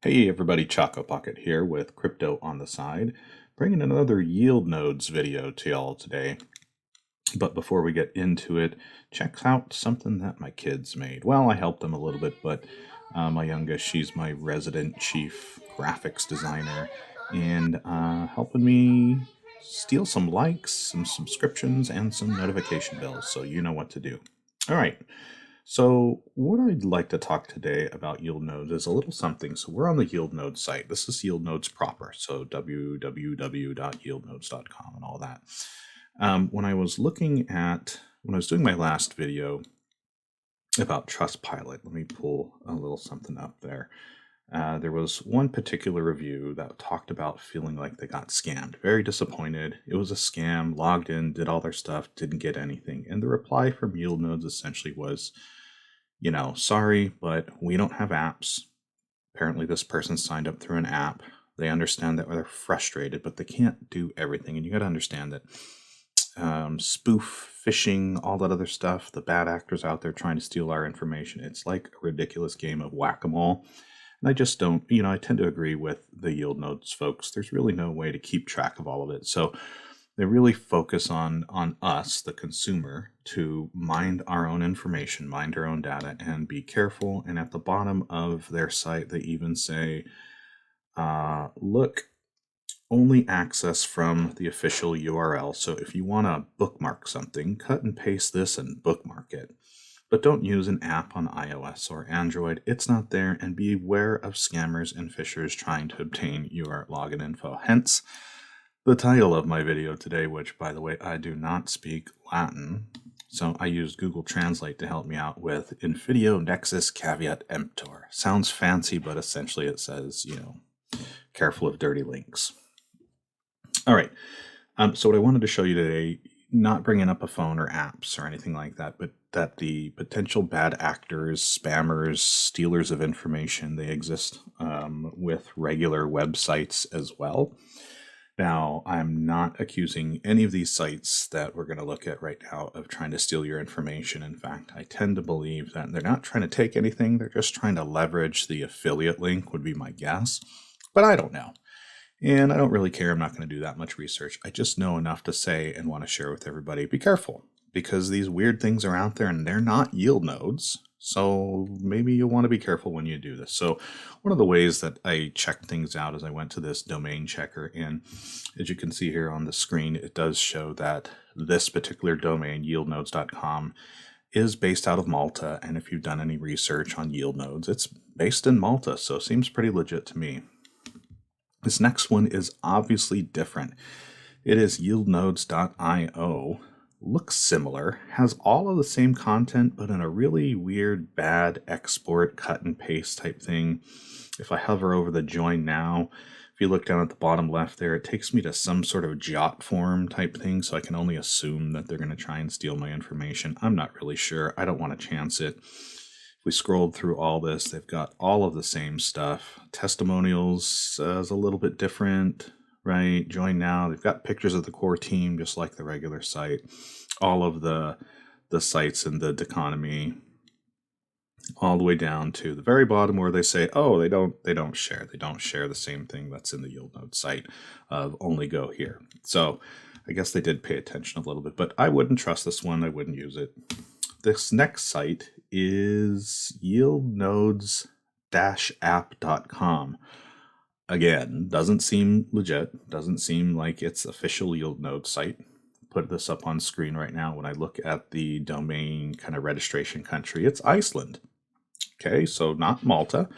Hey everybody, Choco Pocket here with Crypto on the Side, bringing another Yield Nodes video to y'all today. But before we get into it, check out something that my kids made. Well, I helped them a little bit, but my youngest, she's my resident chief graphics designer, and helping me steal some likes, some subscriptions, and some notification bells, so you know what to do. All right. So what I'd like to talk today about yield nodes is a little something. So we're on the yield node site. This is yield nodes proper. So www.yieldnodes.com and all that. When I was doing my last video about Trustpilot, let me pull a little something up there. There was one particular review that talked about feeling like they got scammed. Very disappointed. It was a scam, logged in, did all their stuff, didn't get anything. And the reply from Yield Nodes essentially was, sorry, but we don't have apps. Apparently this person signed up through an app. They understand that they're frustrated, but they can't do everything. And you got to understand that spoof, phishing, all that other stuff, the bad actors out there trying to steal our information, it's like a ridiculous game of whack-a-mole. And I just don't, I tend to agree with the yield nodes folks. There's really no way to keep track of all of it. So they really focus on us, the consumer, to mind our own information, mind our own data, and be careful. And at the bottom of their site, they even say, look, only access from the official URL. So if you want to bookmark something, cut and paste this and bookmark it. But don't use an app on iOS or Android. It's not there, and be aware of scammers and phishers trying to obtain your login info. Hence, the title of my video today, which, by the way, I do not speak Latin, so I used Google Translate to help me out with Infidio Nexus Caveat Emptor. Sounds fancy, but essentially it says, careful of dirty links. All right, so what I wanted to show you today, not bringing up a phone or apps or anything like that, but that the potential bad actors, spammers, stealers of information, they exist with regular websites as well. Now, I'm not accusing any of these sites that we're going to look at right now of trying to steal your information. In fact, I tend to believe that they're not trying to take anything. They're just trying to leverage the affiliate link, would be my guess. But I don't know. And I don't really care. I'm not going to do that much research. I just know enough to say and want to share with everybody. Be careful, because these weird things are out there and they're not yield nodes. So maybe you'll want to be careful when you do this. So one of the ways that I checked things out is I went to this domain checker, and as you can see here on the screen, it does show that this particular domain, yieldnodes.com, is based out of Malta. And if you've done any research on yield nodes, it's based in Malta. So it seems pretty legit to me. This next one is obviously different. It is yieldnodes.io. Looks similar, has all of the same content, but in a really weird, bad export, cut and paste type thing. If I hover over the join now, if you look down at the bottom left there, it takes me to some sort of jot form type thing, so I can only assume that they're going to try and steal my information. I'm not really sure. I don't want to chance it. If we scrolled through all this, they've got all of the same stuff. Testimonials is a little bit different, right? Join now. They've got pictures of the core team, just like the regular site. All of the sites in the economy, all the way down to the very bottom where they say, oh, they don't share. They don't share the same thing that's in the yield node site of only go here. So I guess they did pay attention a little bit, but I wouldn't trust this one. I wouldn't use it. This next site is yieldnodes-app.com. Again, doesn't seem legit, doesn't seem like it's official yield node site. Put this up on screen right now. When I look at the domain kind of registration country, it's Iceland. Okay, so not Malta.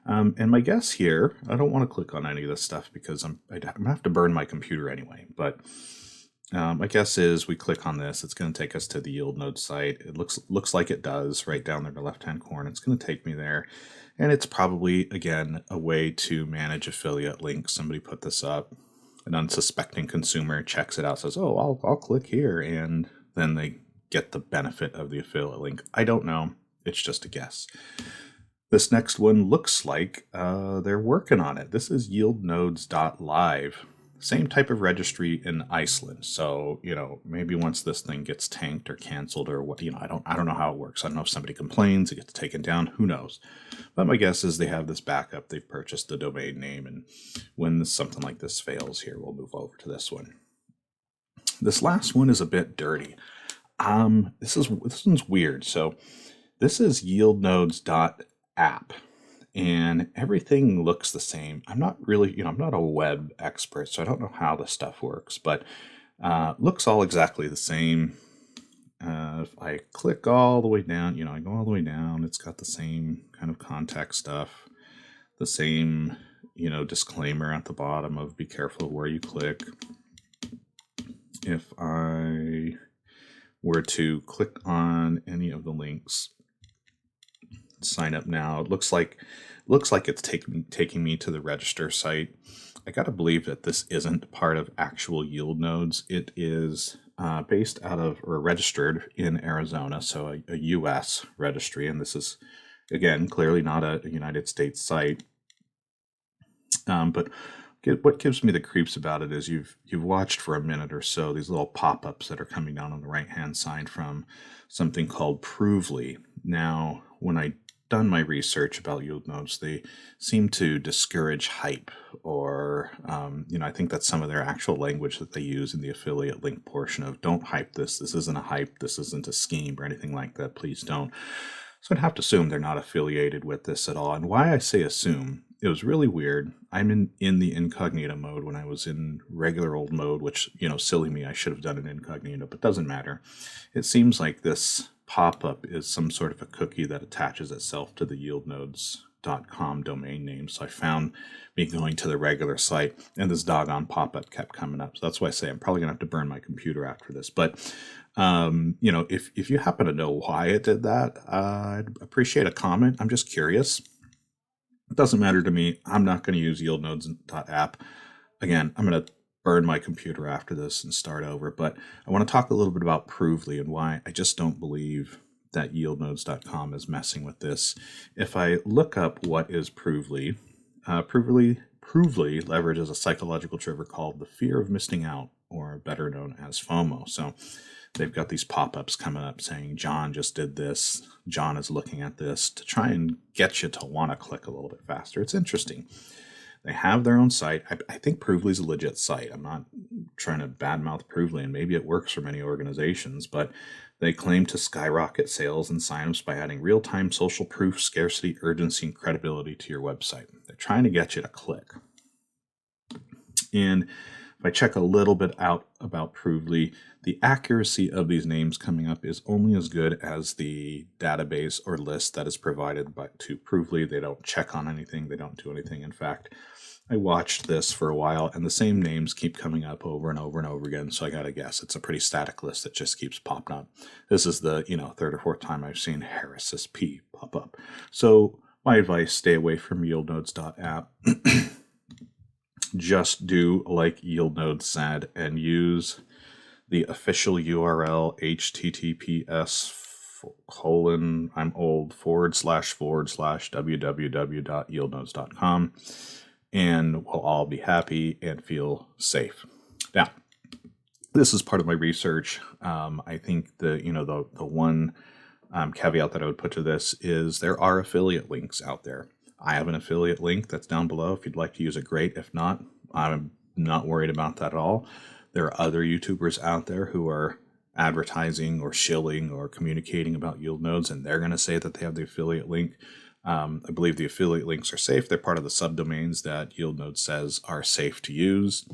And my guess here, I don't want to click on any of this stuff because I'm going to have to burn my computer anyway, but my guess is we click on this, it's going to take us to the yield node site. It looks like it does right down there in the left-hand corner. It's going to take me there. And it's probably, again, a way to manage affiliate links. Somebody put this up. An unsuspecting consumer checks it out, says, oh, I'll click here. And then they get the benefit of the affiliate link. I don't know. It's just a guess. This next one looks like they're working on it. This is yieldnodes.live. same type of registry in Iceland. So, maybe once this thing gets tanked or canceled or what, I don't know how it works. I don't know if somebody complains, it gets taken down, who knows. But my guess is they have this backup. They've purchased the domain name, and when something like this fails here, we'll move over to this one. This last one is a bit dirty. This one's weird. So this is yieldnodes.app. And everything looks the same. I'm not really, I'm not a web expert, so I don't know how this stuff works, but looks all exactly the same. If I click all the way down, I go all the way down, it's got the same kind of contact stuff, the same, disclaimer at the bottom of be careful where you click. If I were to click on any of the links, sign up now, it looks like it's taking me to the register site. I gotta believe that this isn't part of actual yield nodes. It is based out of, or registered in Arizona, so a US registry, and this is, again, clearly not a United States site. But what gives me the creeps about it is you've watched for a minute or so these little pop-ups that are coming down on the right-hand side from something called Provely. Now, when I done my research about yield nodes, they seem to discourage hype, or I think that's some of their actual language that they use in the affiliate link portion of don't hype this isn't a hype, this isn't a scheme or anything like that, please don't. So I'd have to assume they're not affiliated with this at all. And why I say assume, it was really weird. I'm in the incognito mode when I was in regular old mode, which, silly me, I should have done an incognito, but doesn't matter. It seems like this pop-up is some sort of a cookie that attaches itself to the yieldnodes.com domain name. So I found me going to the regular site, and this doggone pop-up kept coming up. So that's why I say I'm probably gonna have to burn my computer after this. But if you happen to know why it did that, I'd appreciate a comment. I'm just curious. It doesn't matter to me. I'm not going to use yieldnodes.app. Again, I'm going to burn my computer after this and start over. But I want to talk a little bit about Provely and why I just don't believe that yieldnodes.com is messing with this. If I look up what is Provely, Provely leverages a psychological trigger called the fear of missing out, or better known as FOMO. So they've got these pop-ups coming up saying, John just did this, John is looking at this, to try and get you to want to click a little bit faster. It's interesting. They have their own site. I think Provely's a legit site. I'm not trying to badmouth Provely, and maybe it works for many organizations, but they claim to skyrocket sales and signups by adding real-time social proof, scarcity, urgency, and credibility to your website. They're trying to get you to click. And if I check a little bit out about Provely, the accuracy of these names coming up is only as good as the database or list that is provided to Provely. They don't check on anything. They don't do anything. In fact, I watched this for a while, and the same names keep coming up over and over and over again. So I got to guess it's a pretty static list that just keeps popping up. This is the third or fourth time I've seen Harris's P pop up. So my advice: stay away from yieldnodes.app. Just do like YieldNodes said and use the official URL https://www.yieldnodes.com, and we'll all be happy and feel safe. Now, this is part of my research. I think the one caveat that I would put to this is there are affiliate links out there. I have an affiliate link that's down below. If you'd like to use it, great. If not, I'm not worried about that at all. There are other YouTubers out there who are advertising or shilling or communicating about yield nodes, and they're going to say that they have the affiliate link. I believe the affiliate links are safe. They're part of the subdomains that YieldNodes says are safe to use.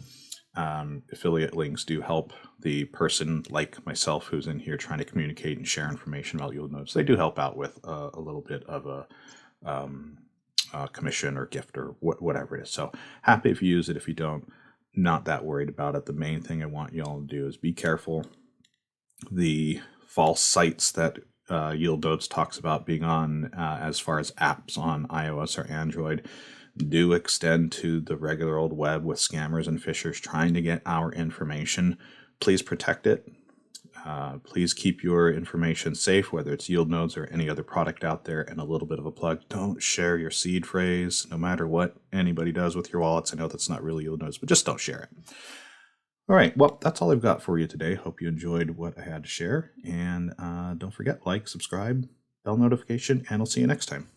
Affiliate links do help the person like myself who's in here trying to communicate and share information about YieldNodes. They do help out with a little bit of a commission or gift or whatever it is. So happy if you use it. If you don't, not that worried about it. The main thing I want you all to do is be careful. The false sites that YieldNodes talks about being on as far as apps on iOS or Android do extend to the regular old web with scammers and phishers trying to get our information. Please protect it. Please keep your information safe, whether it's yield nodes or any other product out there. And a little bit of a plug, don't share your seed phrase, no matter what anybody does with your wallets. I know that's not really yield nodes, but just don't share it. All right, well, that's all I've got for you today. Hope you enjoyed what I had to share. And don't forget, like, subscribe, bell notification, and I'll see you next time.